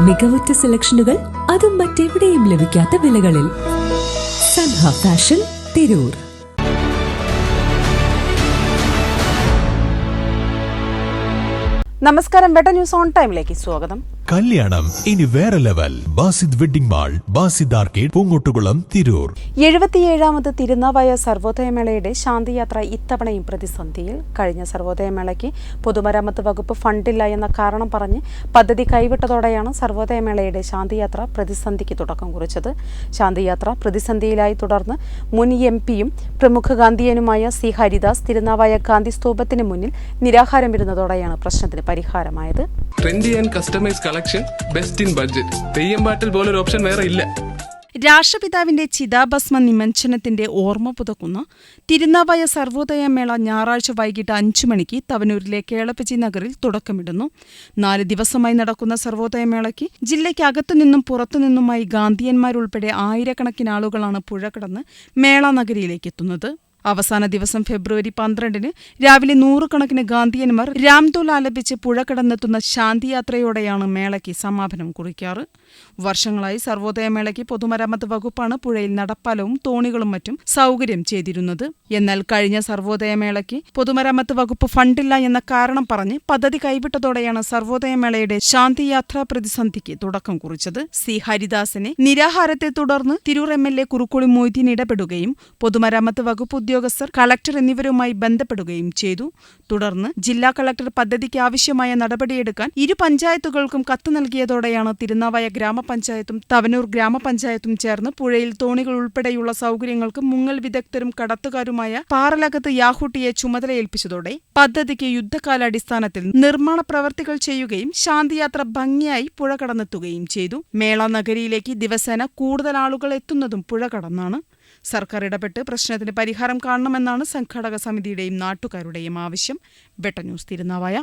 മികവുറ്റ സെലക്ഷനുകൾ, അതും മറ്റെവിടെയും ലഭിക്കാത്ത വിലകളിൽ. സൻഹ ഫാഷൻ, തിരൂർ. നമസ്കാരം, ബെറ്റർ ന്യൂസ് ഓൺ ടൈമിലേക്ക് സ്വാഗതം. കല്യാണം ഇനി വേറെ level. Basid wedding mall, Basid arcade, Poonkottukulam, Tirur. 77ാമത് തിരുനാവായ സർവോദയമേളയുടെ ശാന്തിയാത്ര ഇത്തവണയും പ്രതിസന്ധിയിൽ. കഴിഞ്ഞ സർവോദയമേളയ്ക്ക് പൊതുമരാമത്ത് വകുപ്പ് ഫണ്ടില്ല എന്ന കാരണം പറഞ്ഞ് പദ്ധതി കൈവിട്ടതോടെയാണ് സർവോദയമേളയുടെ ശാന്തിയാത്ര പ്രതിസന്ധിക്ക് തുടക്കം കുറിച്ചത്. ശാന്തിയാത്ര പ്രതിസന്ധിയിലായി തുടർന്ന് മുൻ MP-യും പ്രമുഖ ഗാന്ധിയനുമായ സി ഹരിദാസ് തിരുനാവായ ഗാന്ധി സ്തൂപത്തിന് മുന്നിൽ നിരാഹാരമിരുന്നതോടെയാണ് പ്രശ്നത്തിന് പരിഹാരമായത്. Trendy and customise collection, best in budget. Theyyam പാട്ടിൽ പോലൊരു ഓപ്ഷൻ വേറെ ഇല്ല. രാഷ്ട്രപിതാവിന്റെ ചിതാഭസ്മ നിമഞ്ജനത്തിന്റെ ഓർമ്മ പുതുക്കുന്ന തിരുനാവായ സർവോദയമേള ഞായറാഴ്ച വൈകിട്ട് 5 മണിക്ക് തവനൂരിലെ കേളപ്പജി നഗറിൽ തുടക്കമിടുന്നു. 4 ദിവസമായി നടക്കുന്ന സർവോദയമേളയ്ക്ക് ജില്ലയ്ക്കകത്തുനിന്നും പുറത്തുനിന്നുമായി ഗാന്ധിയന്മാരുൾപ്പെടെ ആയിരക്കണക്കിന് ആളുകളാണ് പുഴ കടന്ന് മേള നഗരിയിലേക്ക് എത്തുന്നത്. അവസാന ദിവസം ഫെബ്രുവരി 12-ന് രാവിലെ 100 കണക്കിന് ഗാന്ധിയന്മാർ രാംദോൽ ആലപിച്ച് പുഴ കടന്നെത്തുന്ന ശാന്തിയാത്രയോടെയാണ് മേളയ്ക്ക് സമാപനം കുറിക്കാറ്. വർഷങ്ങളായി സർവോദയമേളയ്ക്ക് പൊതുമരാമത്ത് വകുപ്പാണ് പുഴയിൽ നടപ്പാലവും തോണികളും മറ്റും സൗകര്യം ചെയ്തിരുന്നത്. എന്നാൽ കഴിഞ്ഞ സർവോദയമേളയ്ക്ക് പൊതുമരാമത്ത് വകുപ്പ് ഫണ്ടില്ല എന്ന കാരണം പറഞ്ഞ് പദ്ധതി കൈവിട്ടതോടെയാണ് സർവോദയമേളയുടെ ശാന്തിയാത്രാ പ്രതിസന്ധിക്ക് തുടക്കം കുറിച്ചത്. സി ഹരിദാസിനെ നിരാഹാരത്തെ തുടർന്ന് തിരൂർ MLA കുറുക്കോളി മൊയ്തീൻ ഇടപെടുകയും പൊതുമരാമത്ത് വകുപ്പ് ഉദ്യോഗസ്ഥർ, കളക്ടർ എന്നിവരുമായി ബന്ധപ്പെടുകയും ചെയ്തു. തുടർന്ന് ജില്ലാ കളക്ടർ പദ്ധതിക്ക് ആവശ്യമായ നടപടിയെടുക്കാൻ ഇരു പഞ്ചായത്തുകൾക്കും കത്ത് നൽകിയതോടെയാണ് തിരുനാവായ ഗ്രാമപഞ്ചായത്തും തവനൂർ ഗ്രാമപഞ്ചായത്തും ചേർന്ന് പുഴയിൽ തോണികൾ ഉൾപ്പെടെയുള്ള സൗകര്യങ്ങൾക്ക് മുങ്ങൽ വിദഗ്ധരും കടത്തുകാരുമായ പാറലകത്ത് യാഹൂട്ടിയെ ചുമതലയേൽപ്പിച്ചതോടെ പദ്ധതിക്ക് യുദ്ധകാലാടിസ്ഥാനത്തിൽ നിർമ്മാണ പ്രവർത്തികൾ ചെയ്യുകയും ശാന്തിയാത്ര ഭംഗിയായി പുഴ കടന്നെത്തുകയും ചെയ്തു. മേള നഗരിയിലേക്ക് ദിവസേന കൂടുതൽ ആളുകൾ എത്തുന്നതും പുഴ കടന്നാണ്. സർക്കാർ ഇടപെട്ട് പ്രശ്നത്തിന് പരിഹാരം കാണണമെന്നാണ് സംഘാടക സമിതിയുടെയും നാട്ടുകാരുടെയും ആവശ്യം. Better news, Thirunavaya.